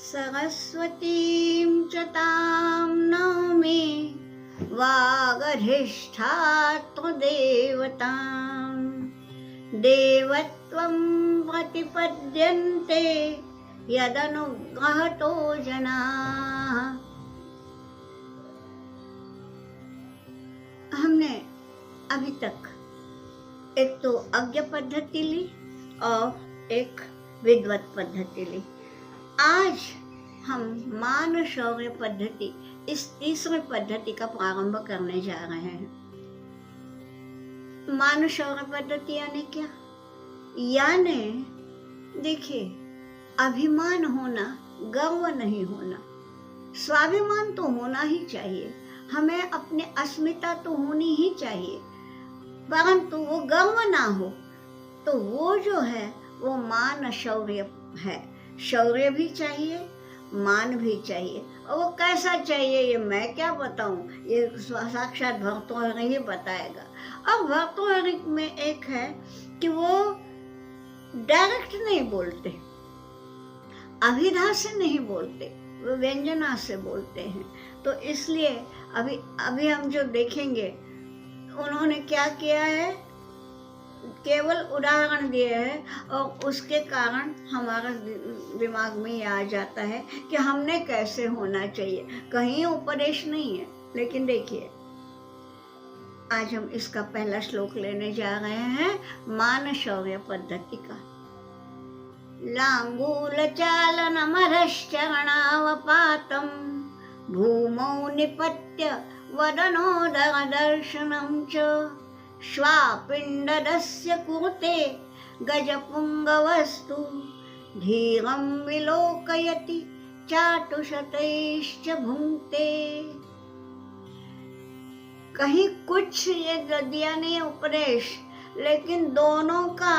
सरस्वतीं च तां नौमि वागधिष्ठातृदेवतां देवत्वं प्रतिपद्यन्ते यदनुग्रहतो जनाः। हमने अभी तक एक तो अज्ञ पद्धति ली और एक विद्वत पद्धति ली। आज हम मान शौर्य पद्धति, इस तीसरी पद्धति का प्रारंभ करने जा रहे हैं। मान शौर्य पद्धति यानी क्या? यानी देखिए, अभिमान होना, गर्व नहीं होना। स्वाभिमान तो होना ही चाहिए, हमें अपनी अस्मिता तो होनी ही चाहिए, परंतु वो गर्व ना हो तो वो जो है वो मान शौर्य है। शौर्य भी चाहिए, मान भी चाहिए। और वो कैसा चाहिए ये मैं क्या बताऊं, ये साक्षात भर्तृहरि ही बताएगा। अब भर्तृहरि में एक है कि वो डायरेक्ट नहीं बोलते, अभिधा से नहीं बोलते, वो व्यंजना से बोलते हैं। तो इसलिए अभी हम जो देखेंगे, उन्होंने क्या किया है, केवल उदाहरण दिए हैं और उसके कारण हमारा दिमाग में ये आ जाता है कि हमने कैसे होना चाहिए। कहीं उपदेश नहीं है। लेकिन देखिए, आज हम इसका पहला श्लोक लेने जा रहे हैं मान शौर्य पद्धति का। लांगूलचालनमरश्चरणावपातं भूमौ निपत्य वदनोदरदर्शनं च श्वापिण्डदस्य कुरुते गजपुङ्गवस्तु धीरं विलोकयति चाटुशतैश्च भुङ्क्ते। कहीं कुछ ये दिया नहीं उपदेश, लेकिन दोनों का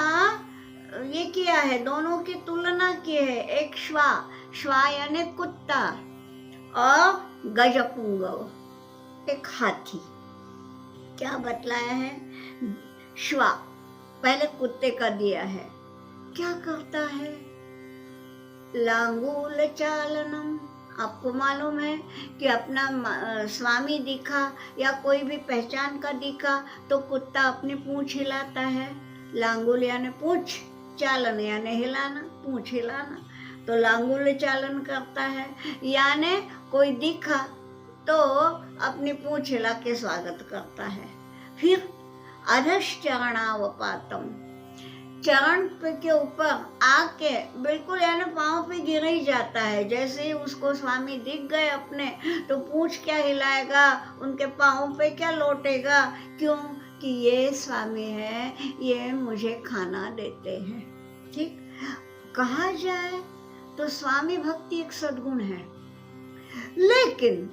ये किया है, दोनों की तुलना की है। एक श्वा यानी कुत्ता और गजपुंगव एक हाथी। क्या बतलाया है? श्वा पहले कुत्ते का दिया है, क्या करता है? लांगूल चालनम। आपको मालूम है कि अपना स्वामी दिखा या कोई भी पहचान का दिखा तो कुत्ता अपनी पूंछ हिलाता है। लांगुल यानी पूंछ, चालन यानी हिलाना, पूंछ हिलाना। तो लांगुल चालन करता है, यानी कोई दिखा तो अपनी पूंछ हिला के स्वागत करता है। फिर अधश्चरणावपातम, चरण के ऊपर आके बिल्कुल यानी पाँव पे गिर ही जाता है। जैसे ही उसको स्वामी दिख गए अपने, तो पूंछ क्या हिलाएगा, उनके पाँव पे क्या लौटेगा। क्यों? कि ये स्वामी है, ये मुझे खाना देते हैं। ठीक कहा जाए तो स्वामी भक्ति एक सद्गुण है, लेकिन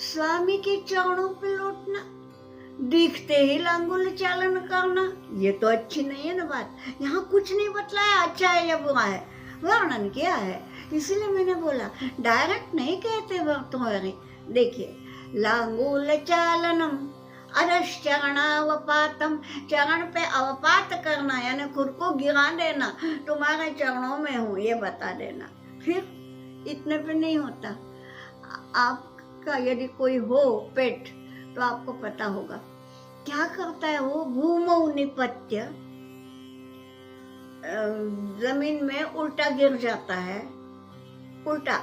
स्वामी के चरणों पे लौटना, दिखते ही लांगुल चालन करना, ये तो अच्छी नहीं है ना बात। यहाँ कुछ नहीं बतलाया अच्छा है या बुरा है, वर्णन किया है। इसीलिए मैंने बोला डायरेक्ट नहीं कहते भर्तृहरि। देखिए, लांगुल चालनम अधश्चरणावपातम, चरण पे अवपात करना यानी खुद को गिरा देना, तुम्हारे चरणों में हूँ ये बता देना। फिर इतने पे नहीं होता। आपका यदि कोई हो पेट तो आपको पता होगा क्या करता है वो। भूमौ निपत्य, जमीन में उल्टा गिर जाता है, उल्टा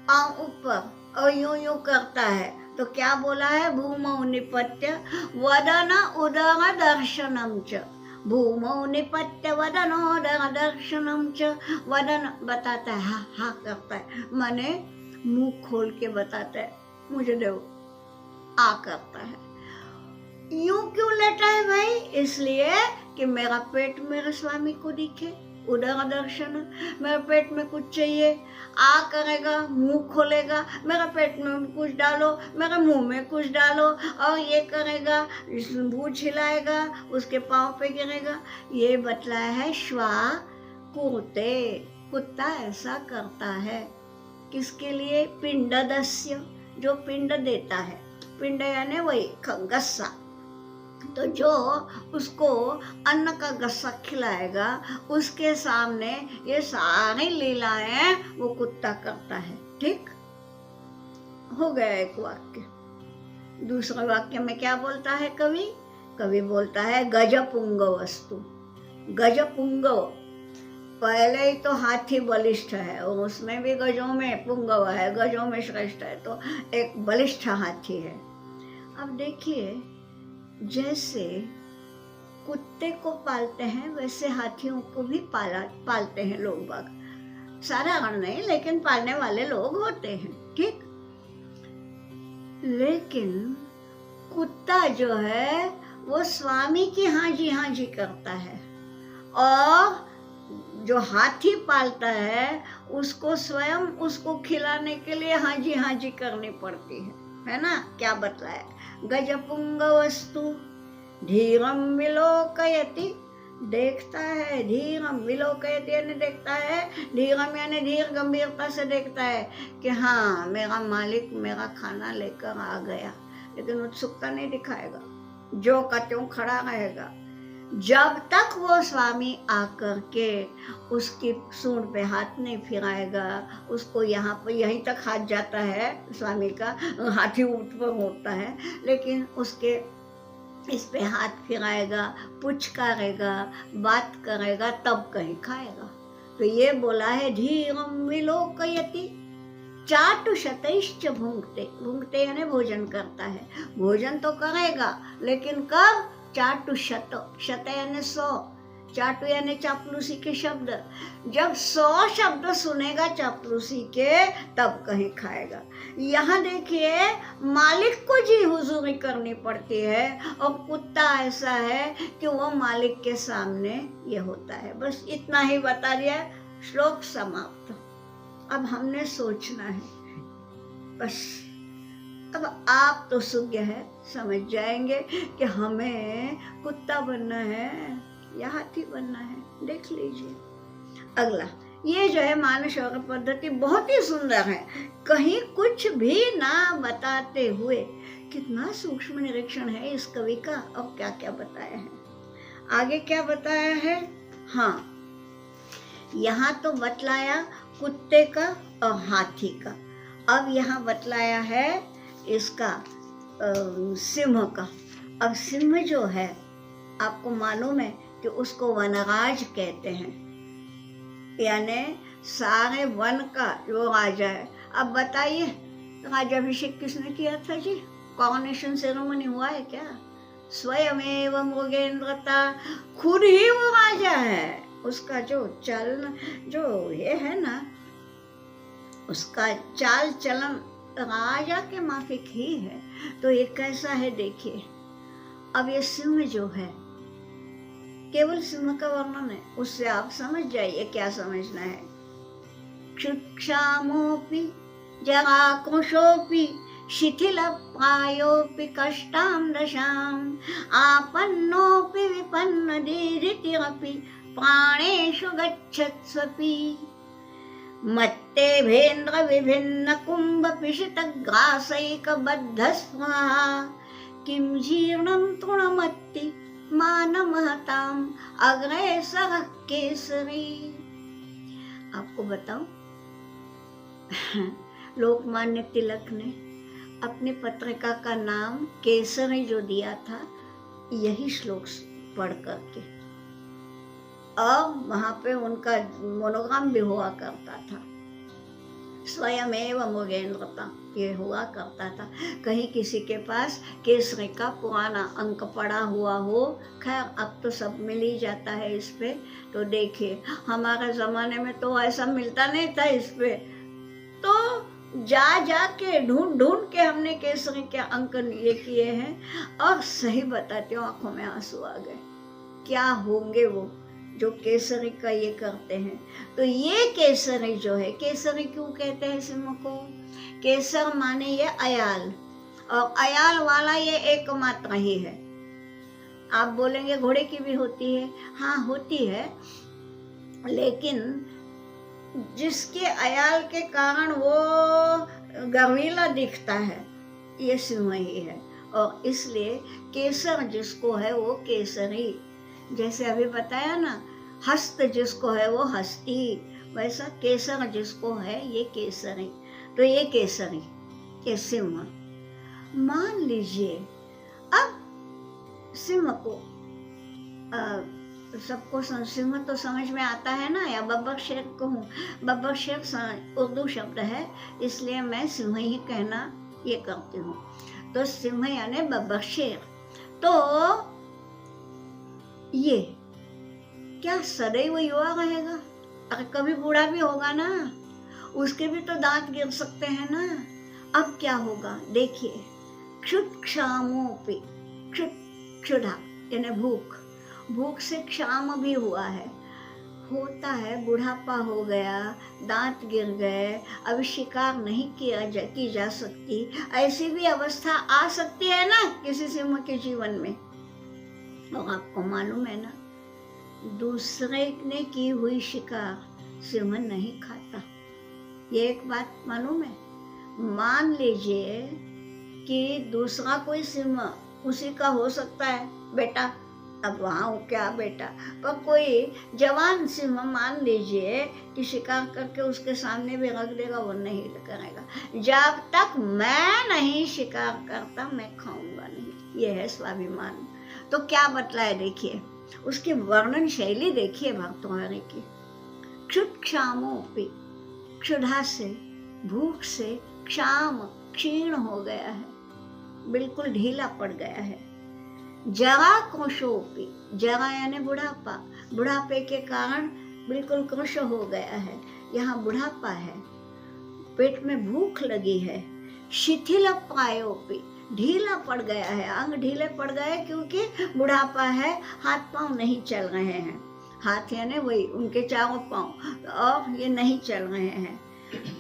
पांव ऊपर और यूं यूं करता है। तो क्या बोला है? भूमौ निपत्य वदन उदर दर्शनम च। भूमौ निपत्य वदन उदर दर्शनम च। वदन बताता है, हा हा करता है, माने मुंह खोल के बताता है मुझे दो। आ करता है। यूं क्यों लेटा है भाई? इसलिए कि मेरा पेट मेरे स्वामी को दिखे, उदर दर्शन। मेरे पेट में कुछ चाहिए, आ करेगा, मुंह खोलेगा, मेरे पेट में कुछ डालो, मेरे मुंह में कुछ डालो, और ये करेगा, भूछ हिलाएगा, उसके पाँव पे गिरेगा। ये बतलाया है श्वा कुरुते, कुत्ता ऐसा करता है। किसके लिए? पिंडदस्य, जो पिंड देता है। पिंड यानी वही गस्सा, तो जो उसको अन्न का गस्सा खिलाएगा उसके सामने ये सारी लीलाएं वो कुत्ता करता है। ठीक हो गया एक वाक्य। दूसरे वाक्य में क्या बोलता है कवि? कवि बोलता है गजपुंगव वस्तु। गजपुंगव, पहले ही तो हाथी बलिष्ठ है और उसमें भी गजों में पुंगव है, गजों में श्रेष्ठ है, तो एक बलिष्ठ हाथी है। अब देखिए, जैसे कुत्ते को पालते हैं वैसे हाथियों को भी पालते हैं लोग बाग। साधारण नहीं, लेकिन पालने वाले लोग होते हैं। ठीक, लेकिन कुत्ता जो है वो स्वामी की हाँ जी करता है, और जो हाथी पालता है उसको स्वयं उसको खिलाने के लिए हाँ जी करनी पड़ती है ना। क्या बतलाया? गजपुंग वस्तु धीरम विलोकयति, देखता है, धीरम विलोकयति यानी देखता है, धीरम यानी धीर गंभीरता से देखता है कि हाँ मेरा मालिक मेरा खाना लेकर आ गया, लेकिन उत्सुकता नहीं दिखाएगा, जो का त्यों खड़ा रहेगा जब तक वो स्वामी आकर के उसकी सूंड पे हाथ नहीं फिराएगा। उसको यहाँ पर यहीं तक हाथ जाता है स्वामी का, हाथी ऊपर होता है, लेकिन उसके इस पे हाथ फिराएगा, पुचकारेगा, बात करेगा, तब कहीं खाएगा। तो ये बोला है धीरम विलोकयति चाटुशतैश्च भुंक्ते। भुंक्ते यानी भोजन करता है, भोजन तो करेगा लेकिन कब? चाटुशत, शत यानी 100, चाटू यानी चापलूसी के शब्द। जब 100 शब्द सुनेगा चापलूसी के तब कहीं खाएगा। यहाँ देखिए, मालिक को जी हुजूरी करनी पड़ती है, और कुत्ता ऐसा है कि वो मालिक के सामने ये होता है। बस इतना ही बता दिया, श्लोक समाप्त। अब हमने सोचना है बस। अब आप तो सुज्ञ है, समझ जाएंगे कि हमें कुत्ता बनना है या हाथी बनना है। देख लीजिए अगला, ये जो है मानस योग पद्धति बहुत ही सुंदर है, कहीं कुछ भी ना बताते हुए कितना सूक्ष्म निरीक्षण है इस कवि का, और क्या क्या बताया है। आगे क्या बताया है? हाँ, यहाँ तो बतलाया कुत्ते का और हाथी का। अब यहाँ बतलाया है इसका सिंह का। अब सिंह जो है, आपको मालूम है कि उसको वनराज कहते हैं, यानी सारे वन का जो राजा है। अब बताइए, राज्याभिषेक किसने किया था जी? कॉरोनेशन सेरेमनी हुआ है क्या? स्वयमेव मृगेंद्रता, खुद ही वो राजा है। उसका जो चलन, जो ये है ना, उसका चाल चलन राजा के माफिक ही है। तो ये कैसा है देखिए। अब ये सिंह जो है, केवल सिंह का वर्णन है, उससे आप समझ जाइए क्या समझना है। क्षुक्षामोपि जराकुशोपि शिथिल प्रायोपि कष्टां दशाम् आपन्नोपि विपन्न दीरितिरपि प्राणेषु गच्छत्स्वपि मत्तेभेन्द्र विभिन्न कुंभ पिशित ग्रासैक बद्ध स्वाहा किम जीर्णं तृणमत्ति मान महताम अग्रेसर केसरी। आपको बताऊं, लोकमान्य तिलक ने अपनी पत्रिका का नाम केसरी जो दिया था, यही श्लोक पढ़ करके, और वहां पे उनका मोनोग्राम भी हुआ करता था। स्वयमेव मृगेंद्रता ये हुआ करता था। कहीं किसी के पास केसरी का पुराना अंक पड़ा हुआ हो, खैर अब तो सब मिल ही जाता है इस पे। तो देखिए, हमारे ज़माने में तो ऐसा मिलता नहीं था इस पे, तो जा के ढूंढ के हमने केसरी के अंक ये किए हैं। और सही बताती हूँ, आंखों में आंसू आ गए। क्या होंगे वो जो केसरी का ये करते हैं। तो ये केसरी जो है, केसरी क्यों कहते हैं सिंह को? केसर माने ये अयाल, और अयाल वाला ये एकमात्र ही है। आप बोलेंगे घोड़े की भी होती है, हाँ होती है, लेकिन जिसके अयाल के कारण वो गर्वीला दिखता है, ये सिंह ही है। और इसलिए केसर जिसको है वो केसरी, जैसे अभी बताया ना, हस्त जिसको है वो हस्ती, वैसा केसर जिसको है ये केसरी। तो ये केसरी, ये सिंह। मान लीजिए अब सिंह को सबको सिंह तो समझ में आता है ना, या बब्बर शेर कहूँ, बब्बर शेर उर्दू शब्द है, इसलिए मैं सिंह ही कहना ये करती हूँ। तो सिंह यानी बब्बर शेर। तो ये क्या सदैव युवा रहेगा? अगर कभी बूढ़ा भी होगा ना, उसके भी तो दांत गिर सकते हैं ना। अब क्या होगा देखिए, क्षुत क्षामोपि, क्षुधा यानी भूख, भूख से क्षाम भी हुआ है, होता है बुढ़ापा हो गया, दांत गिर गए, अब शिकार नहीं की जा सकती, ऐसी भी अवस्था आ सकती है ना किसी सिंह के जीवन में। और आपको मालूम है ना, दूसरे ने की हुई शिकार सिंह नहीं खाता। ये एक बात मालूम है। मान लीजिए कि दूसरा कोई सिंह उसी का हो सकता है बेटा, अब वहाँ क्या बेटा, पर कोई जवान सिंह मान लीजिए कि शिकार करके उसके सामने भी रख देगा, वो नहीं करेगा। जब तक मैं नहीं शिकार करता मैं खाऊंगा नहीं। ये है स्वाभिमान। तो क्या बतलाए देखिए, उसकी वर्णन शैली देखिए भर्तृहरि की। क्षुत क्षामोपि, क्षुधा से, भूख से, क्षाम क्षीण हो गया है, बिल्कुल ढीला पड़ गया है। जरा कृशोपि, जरा यानी बुढ़ापा, बुढ़ापे के कारण बिल्कुल कृश हो गया है, यहाँ बुढ़ापा है, पेट में भूख लगी है। शिथिल प्रायोपि, ढीला पड़ गया है, अंग ढीले पड़ गए क्योंकि बुढ़ापा है, हाथ पांव नहीं चल रहे हैं, हाथ यानी वही उनके चारों पांव, और ये नहीं चल रहे हैं।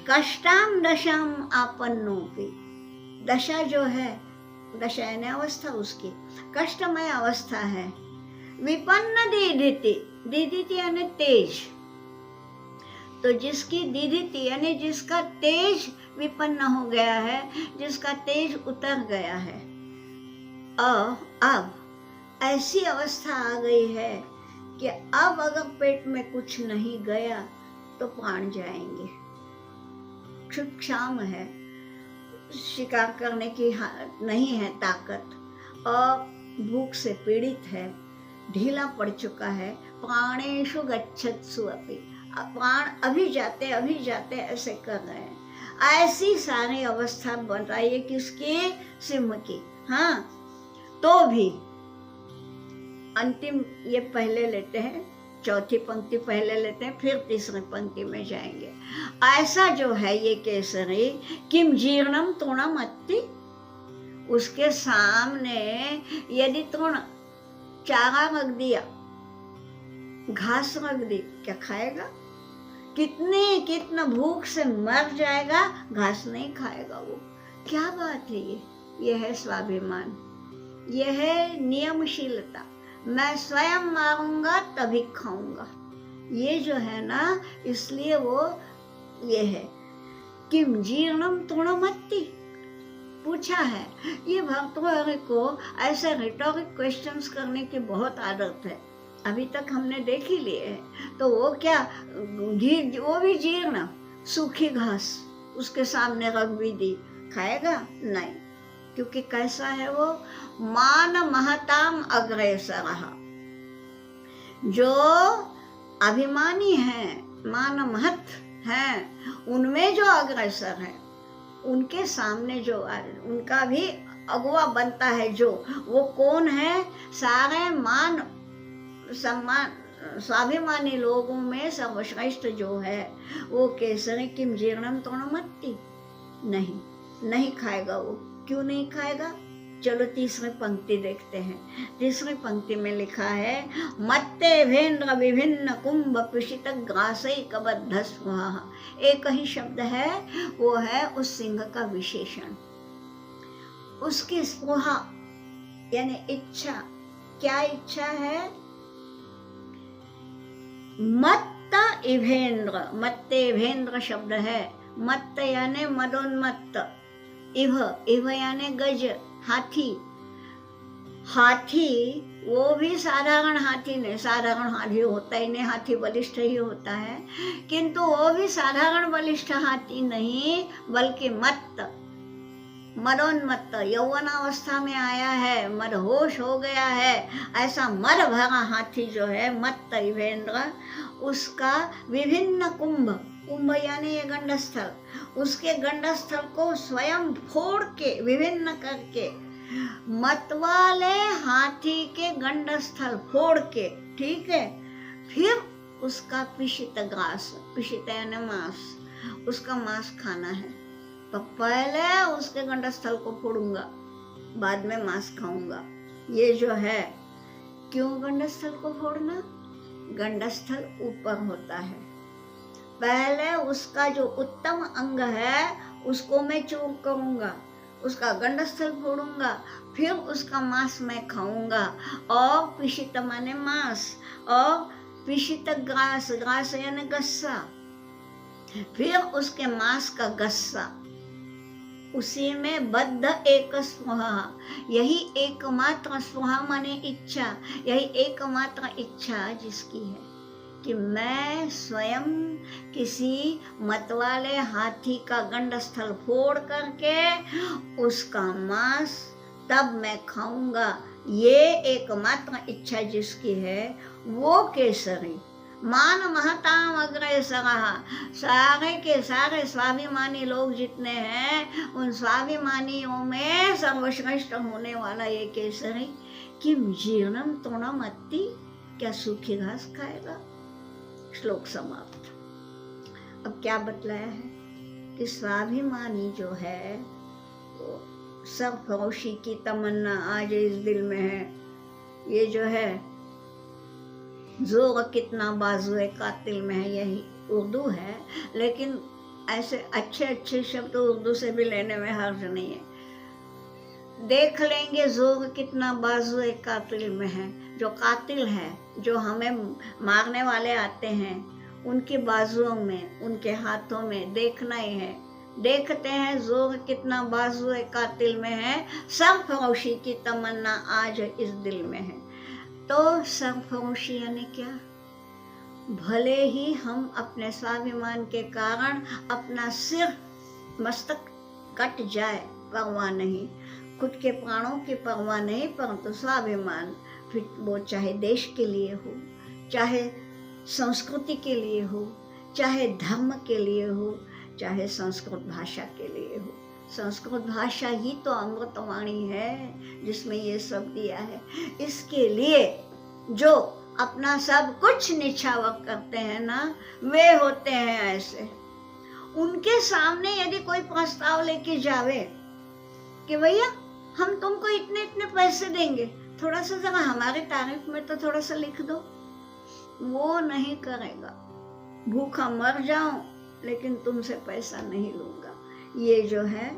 कष्टाम दशाम आपन्नोपि, दशा जो है, दशा यानी अवस्था उसकी कष्टमय अवस्था है। विपन्न दीधिति, दीधिति यानी तेज, तो जिसकी दीधिति यानी जिसका तेज विपन्न हो गया है, जिसका तेज उतर गया है, और अब ऐसी अवस्था आ गई है कि अब अगर पेट में कुछ नहीं गया तो प्राण जाएंगे। क्षुत क्षाम है, शिकार करने की नहीं है ताकत, और भूख से पीड़ित है, ढीला पड़ चुका है। प्राणेषु गच्छत्सु अपि, प्राण अभी जाते ऐसे कर रहे हैं। ऐसी सारी अवस्था बताइए किसकी? सिंह की। हाँ, तो भी अंतिम ये पहले लेते हैं, चौथी पंक्ति पहले लेते हैं, फिर तीसरी पंक्ति में जाएंगे। ऐसा जो है ये केसरी, किम जीर्णम तृणम अत्ति, उसके सामने यदि तृण चारा रख दिया, घास रख दी, क्या खाएगा? कितना भूख से मर जाएगा, घास नहीं खाएगा वो। क्या बात है ये है स्वाभिमान, ये है नियमशीलता। मैं स्वयं मारूंगा तभी खाऊंगा, ये जो है ना, इसलिए वो ये है। किम जीर्णम तृणमत्ति, पूछा है। ये भर्तृहरि को ऐसे रिटोरिक क्वेश्चंस करने की बहुत आदत है, अभी तक हमने देख ही लिए है। तो वो क्या, वो भी जीर्ण, सूखी घास उसके सामने रख भी दी, खाएगा नहीं, क्योंकि कैसा है वो, मान महताम अग्रेसरः, जो अभिमानी है, मान महत है, उनमें जो अग्रसर है, उनके सामने जो उनका भी अगुआ बनता है, जो वो कौन है? सारे मान सम्मान स्वाभिमानी लोगों में सर्वश्रेष्ठ जो है वो केसरी किम जीर्णम तृणमत्ति, नहीं खाएगा वो। क्यों नहीं खाएगा? चलो तीसरी पंक्ति देखते हैं। तीसरी पंक्ति में लिखा है, मत्ते भेन्द्र विभिन्न कुंभ पिशित ग्रासैकबद्ध स्वाहा। एक ही शब्द है, वो है उस सिंह का विशेषण। उसकी स्पृहा यानी इच्छा, क्या इच्छा है? मत्त इभेन्द्र, मत्ते भेन्द्र शब्द है। मत्त यानी मदोन्मत्त, इव यानी गज, हाथी, हाथी वो भी साधारण हाथी नहीं, साधारण हाथी होता ही नहीं, हाथी बलिष्ठ ही होता है, किंतु वो भी साधारण बलिष्ठ हाथी नहीं, बल्कि मदोन्मत्त यौवनावस्था में आया है, मदहोश हो गया है, ऐसा मद भरा हाथी जो है मत्त इवेंद्र, उसका विभिन्न कुंभ, कुंभ यानी ये गंडस्थल, उसके गंडस्थल को स्वयं फोड़ के विभिन्न करके, मतवाले हाथी के गंडस्थल फोड़ के, ठीक है, फिर उसका पिशित ग्रास, पिशित यानी मांस, उसका मांस खाना है, तो पहले उसके गंडस्थल को फोड़ूंगा, बाद में मांस खाऊंगा। ये जो है, क्यों गंडस्थल को फोड़ना? गंडस्थल ऊपर होता है, पहले उसका जो उत्तम अंग है उसको मैं चूर करूंगा, उसका गंडस्थल फोड़ूंगा, फिर उसका मांस मैं खाऊंगा। और पिशित माने मांस, और पिशित ग्रास, ग्रास यानी गस्सा, फिर उसके मांस का गस्सा, उसी में बद्ध एक स्पृहा, यही एकमात्र स्पृहा माने इच्छा, यही एकमात्र इच्छा जिसकी है कि मैं स्वयं किसी मतवाले हाथी का गंडस्थल फोड़ करके उसका मांस तब मैं खाऊंगा, ये एकमात्र इच्छा जिसकी है वो केसरी। मान महताम अग्रेसरः, सारे के सारे स्वाभिमानी लोग जितने हैं उन स्वाभिमानियों में सर्वश्रेष्ठ होने वाला ये केसरी, किम जीर्णम तृणम अत्ति, क्या सूखी घास खाएगा। श्लोक समाप्त। अब क्या बतलाया है कि स्वाभिमानी जो है वो सरफरोशी की तमन्ना आज इस दिल में है। ये जो है जोर कितना बाजुए कातिल में है, यही उर्दू है, लेकिन ऐसे अच्छे अच्छे शब्द उर्दू से भी लेने में हर्ज नहीं है। देख लेंगे जोर कितना बाजुए कातिल में है। जो कातिल है, जो हमें मारने वाले आते हैं, उनकी बाजुओं में, उनके हाथों में देखना ही है। देखते हैं जोर कितना बाजुए कातिल में है, सरफरोशी की तमन्ना आज इस दिल में है। तो सरफरोशी यानी क्या? भले ही हम अपने स्वाभिमान के कारण अपना सिर मस्तक कट जाए, परवाह नहीं, खुद के प्राणों की परवाह नहीं, परंतु स्वाभिमान, फिर वो चाहे देश के लिए हो, चाहे संस्कृति के लिए हो, चाहे धर्म के लिए हो, चाहे संस्कृत भाषा के लिए हो। संस्कृत भाषा ही तो अमृतवाणी है जिसमें ये सब दिया है। इसके लिए जो अपना सब कुछ निछावर करते हैं ना, वे होते हैं ऐसे। उनके सामने यदि कोई प्रस्ताव लेके जावे कि भैया हम तुमको इतने इतने पैसे देंगे, थोड़ा सा जरा हमारे तारीफ में तो थोड़ा सा लिख दो, वो नहीं करेगा। भूखा मर जाऊं लेकिन तुमसे पैसा नहीं लूंगा। ये जो है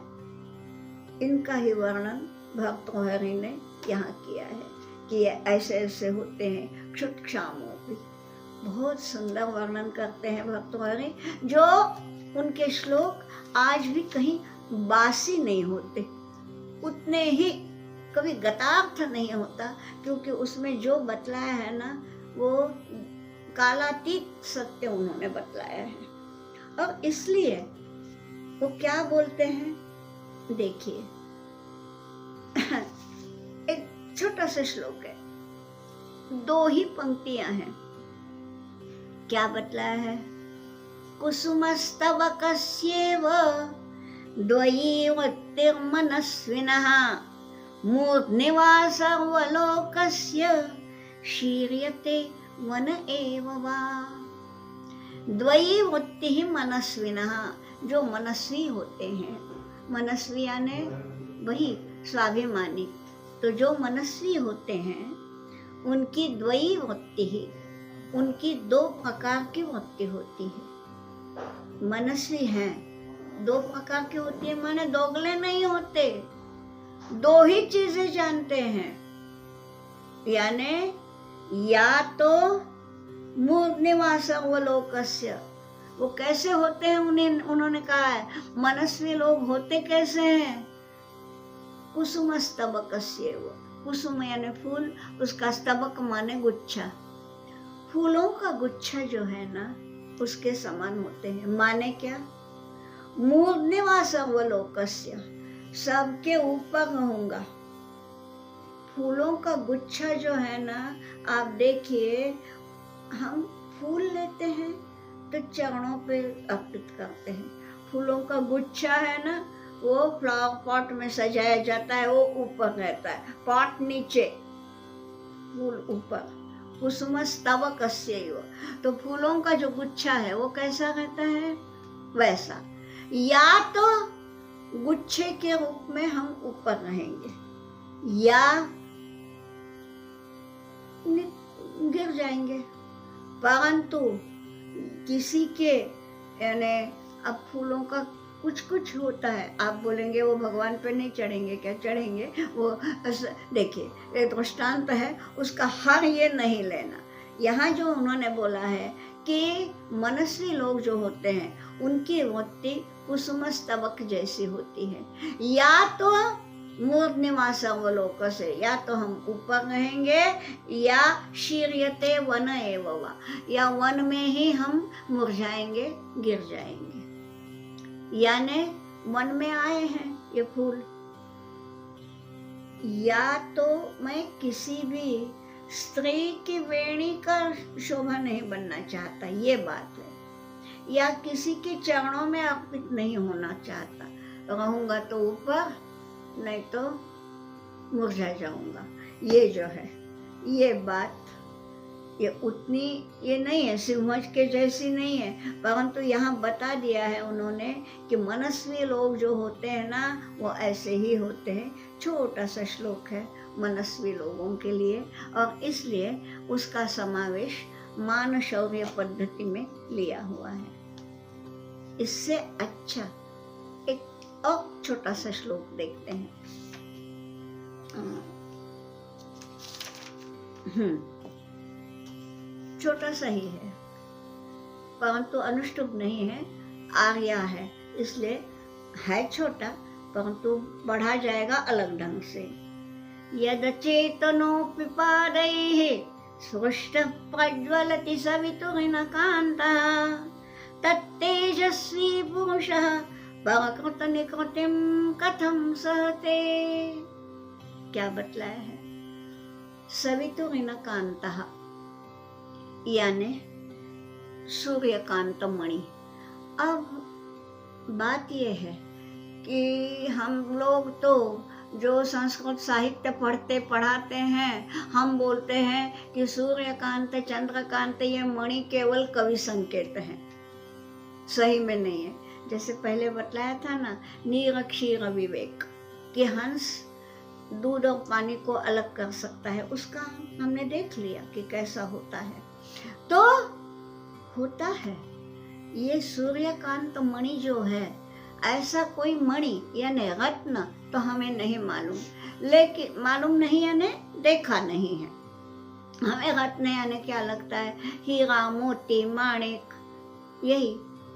इनका ही वर्णन भर्तृहरि ने यहाँ किया है कि ये ऐसे ऐसे होते हैं क्षुत्क्षामों भी। बहुत सुंदर वर्णन करते हैं भर्तृहरि, जो उनके श्लोक आज भी कहीं बासी नहीं होते, उतने ही कभी गतार्थ नहीं होता, क्योंकि उसमें जो बतलाया है ना वो कालातीत सत्य उन्होंने बतलाया है। और इसलिए वो क्या बोलते हैं, देखिए एक छोटा सा श्लोक है, 2 ही पंक्तियां हैं। क्या बतलाया है? कुसुमस्तवकस्येव द्वयीवृत्तिर्मनस्विनः मूर्ध्निवा सर्वलोकस्य शीर्यते वन एव वा। द्वयीवृत्ति ही मनस्विनः, जो मनस्वी होते हैं, मनस्वी यानी वही स्वाभिमानी, तो जो मनस्वी होते हैं उनकी द्वयी वृत्ति ही, उनकी 2 प्रकार की वृत्ति होती है। मनस्वी हैं 2 प्रकार की होती है, माने दोगले नहीं होते, 2 ही चीजें जानते हैं। यानी या तो मूर्ध्निवा सर्वलोकस्य, वो कैसे होते हैं, उन्होंने कहा है मनस्वी लोग होते कैसे हैं, कुसुम स्तबकस्येव, कुसुम यानी फूल, उसका स्तबक माने गुच्छा, फूलों का गुच्छा जो है ना उसके समान होते हैं। माने क्या? मूर्ध्निवास अवलोकस्य, सबके ऊपर रहूंगा। फूलों का गुच्छा जो है ना, आप देखिए, हम फूल लेते हैं तो चरणों पे अर्पित करते हैं। फूलों का गुच्छा है ना, वो फ्लावर पॉट में सजाया जाता है, वो ऊपर रहता है, पॉट नीचे, फूल ऊपर। कुसुम स्तबकस्यैव, तो फूलों का जो गुच्छा है वो कैसा रहता है? वैसा। या तो गुच्छे के रूप में हम ऊपर रहेंगे या गिर जाएंगे। परंतु किसी के यानी अब फूलों का कुछ कुछ होता है, आप बोलेंगे वो भगवान पे नहीं चढ़ेंगे, क्या चढ़ेंगे? वो देखिए एक दृष्टांत है उसका, हर ये नहीं लेना। यहाँ जो उन्होंने बोला है कि मनस्वी लोग जो होते हैं उनकी वृत्ति कुसुम स्तबक जैसी होती है। या तो मूर्ध्निवास अवलोक से, या तो हम ऊपर रहेंगे, या शीर्यते वन एव वा, या वन में ही हम मुरझाएंगे, गिर जाएंगे। यानी मन में आए हैं ये फूल, या तो मैं किसी भी स्त्री की वेणी का शोभा नहीं बनना चाहता, ये बात है, या किसी के चरणों में अर्पित नहीं होना चाहता, रहूंगा तो ऊपर, नहीं तो मुरझा जाऊंगा। ये जो है ये बात, ये उतनी ये नहीं है, सिमझ के जैसी नहीं है, परंतु यहाँ बता दिया है उन्होंने कि मनस्वी लोग जो होते हैं ना वो ऐसे ही होते हैं। छोटा सा श्लोक है मनस्वी लोगों के लिए, और इसलिए उसका समावेश मान शौर्य पद्धति में लिया हुआ है। इससे अच्छा एक और छोटा सा श्लोक देखते हैं। छोटा सा ही है, परंतु अनुष्टुप नहीं है, आर्या है, इसलिए है छोटा, परंतु बढ़ा जाएगा अलग ढंग से। यद चेतनोऽपि पादैः सृष्टः प्रज्वलति सवितुर्नकान्तः तत्तेजस्वी पुरुषः परकृतनिकृतिं कथं सहते। क्या बतलाया है? सवितुर्नकान्तः यानी सूर्यकांत मणि। अब बात यह है कि हम लोग तो जो संस्कृत साहित्य पढ़ते पढ़ाते हैं, हम बोलते हैं कि सूर्यकांत चंद्रकांत ये मणि केवल कवि संकेत हैं, सही में नहीं है। जैसे पहले बतलाया था ना, नीर क्षीर विवेक, कि हंस दूध और पानी को अलग कर सकता है, उसका हमने देख लिया कि कैसा होता है। तो होता है ये सूर्यकांत मणि जो है, ऐसा कोई मणि यानी रत्न तो हमें नहीं मालूम, लेकिन मालूम नहीं यानी देखा नहीं है। हमें रत्न यानी क्या लगता है? हीरा मोती माणिक, यही,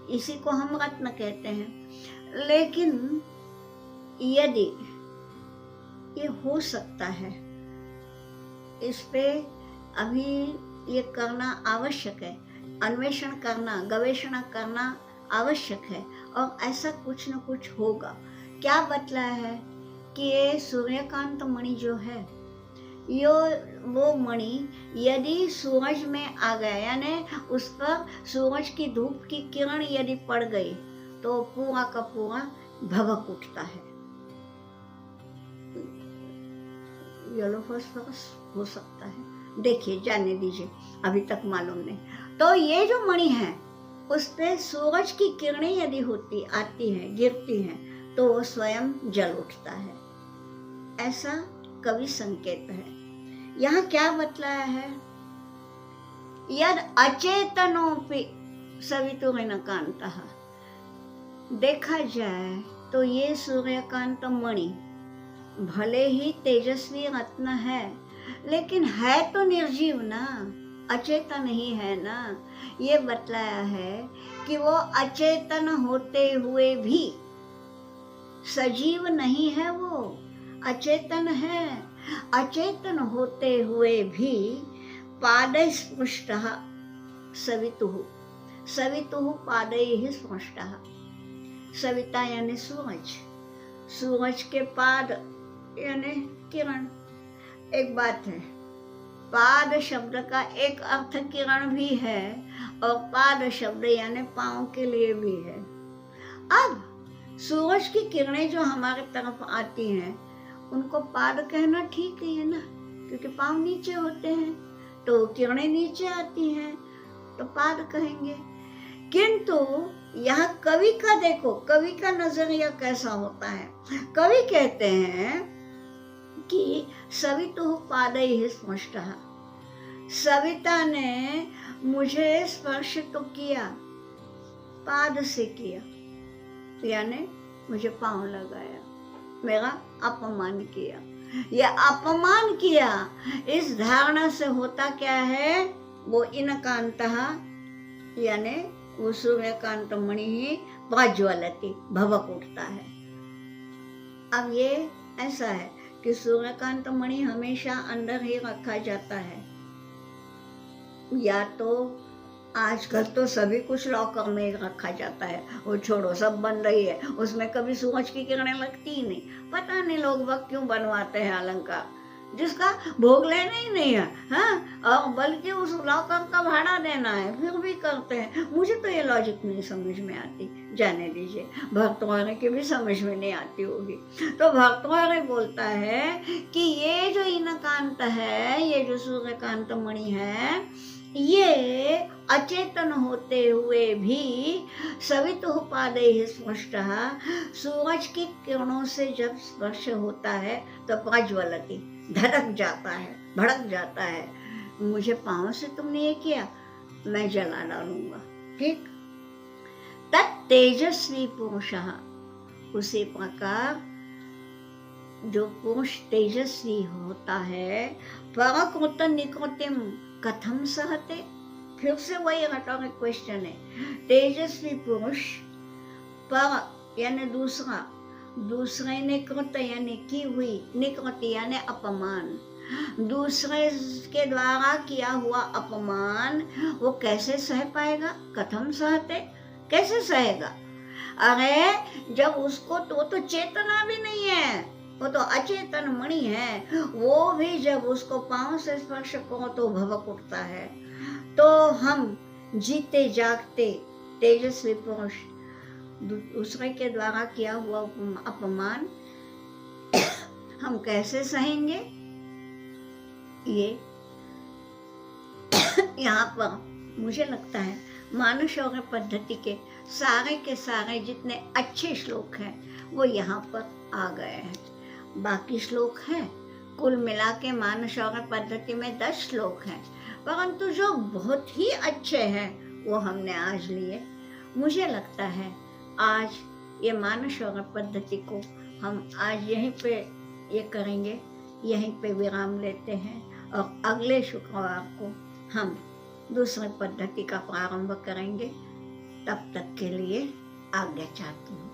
इसी को हम रत्न कहते हैं। लेकिन यदि ये हो सकता है, इस पे अभी ये करना आवश्यक है, अन्वेषण करना, गवेषणा करना आवश्यक है, और ऐसा कुछ न कुछ होगा। क्या बतलाया है कि ये सूर्यकांत मणि जो है, यो वो मणि यदि सूरज में आ गया, यानी उस पर सूरज की धूप की किरण यदि पड़ गई तो पूरा का पूरा भभक उठता है। येलो फास्फोरस हो सकता है, देखिए, जाने दीजिए, अभी तक मालूम नहीं। तो ये जो मणि है उस पे सूरज की किरणें यदि होती आती हैं, गिरती हैं, तो वो स्वयं जल उठता है, ऐसा कवि संकेत है। यहाँ क्या बतलाया है? यद अचेतनोपि सवितुर्नकान्तः, देखा जाए तो ये सूर्यकांत मणि भले ही तेजस्वी रत्न है, लेकिन है तो निर्जीव ना, अचेतन ही है ना। ये बतलाया है कि वो अचेतन होते हुए भी सजीव नहीं है, वो अचेतन है। अचेतन होते हुए भी पादैः स्पृष्टः सवितुः, सवितुः पादैः स्पृष्टः। सविता यानी सूरज, सूरज के पाद यानी किरण। एक बात है, पाद शब्द का एक अर्थ किरण भी है और पाद शब्द यानी पांव के लिए भी है। अब सूरज की किरणें जो हमारे तरफ आती हैं उनको पाद कहना ठीक है ना, क्योंकि पांव नीचे होते हैं तो किरणें नीचे आती हैं तो पाद कहेंगे। किंतु यह कवि का देखो, कवि का नजरिया कैसा होता है। कवि कहते हैं कि सवितुः पादैः स्पृष्टः, सविता ने मुझे स्पर्श तो किया, पाद से किया, यानी मुझे पांव लगाया, मेरा अपमान किया। यह अपमान किया, इस धारणा से होता क्या है, वो इनकांतः यानी वो सूर्यकांत मणि ही प्रज्वलति, भभक उठता है। अब ये ऐसा है कि सूर्यकांत मणि हमेशा अंदर ही रखा जाता है, या तो आजकल तो सभी कुछ लॉकर में रखा जाता है, वो छोड़ो सब बंद ही है, उसमें कभी सूरज की किरणें लगती ही नहीं। पता नहीं लोग वक्त क्यों बनवाते हैं अलंकार जिसका भोग लेना ही नहीं है, हाँ, और बल्कि उस लॉकर का भाड़ा देना है, फिर भी करते हैं। मुझे तो ये लॉजिक नहीं समझ में आती, जाने दीजिए, भर्तृहरि की भी समझ में नहीं आती होगी। तो भर्तृहरि बोलता है कि ये जो इनकांत है, ये जो सूर्यकांत मणि है, ये अचेतन होते हुए भी सवितुः पादैः स्पृष्टः, सूरज की किरणों से जब स्पर्श होता है तो प्रज्वलति, धड़क जाता है, भड़क जाता है। मुझे पांव से तुमने ये किया, मैं जला डालूंगा, ठीक। तत् तेजस्वी पुरुषः, उसी प्रकार जो पुरुष तेजस्वी होता है, परकृत निकृतिम कथम सहते। फिर से वही रेटोरिक क्वेश्चन है। तेजस्वी पुरुष, पर यानी दूसरा, दूसरे ने कृत यानी की हुई, निकृति यानी अपमान, दूसरे के द्वारा किया हुआ अपमान वो कैसे सह पाएगा। कथम सहते, कैसे सहेगा। अरे जब उसको तो चेतना भी नहीं है, वो तो अचेतन मणि है, वो भी जब उसको पांव से स्पर्श करो तो भवक उठता है। तो हम जीते जागते तेजस्वी पुरुष दूसरे के द्वारा किया हुआ अपमान हम कैसे सहेंगे। ये यहाँ पर मुझे लगता है मानसशौर्य पद्धति के सारे जितने अच्छे श्लोक हैं वो यहाँ पर आ गए हैं। बाकी श्लोक हैं, कुल मिला के मानसशौर्य पद्धति में 10 श्लोक हैं, परंतु जो बहुत ही अच्छे हैं वो हमने आज लिए। मुझे लगता है आज ये मानसशौर्य पद्धति को हम आज यहीं पे ये करेंगे, यहीं पे विराम लेते हैं और अगले शुक्रवार को हम दूसरी पद्धति का प्रारंभ करेंगे। तब तक के लिए आज्ञा चाहती हूँ।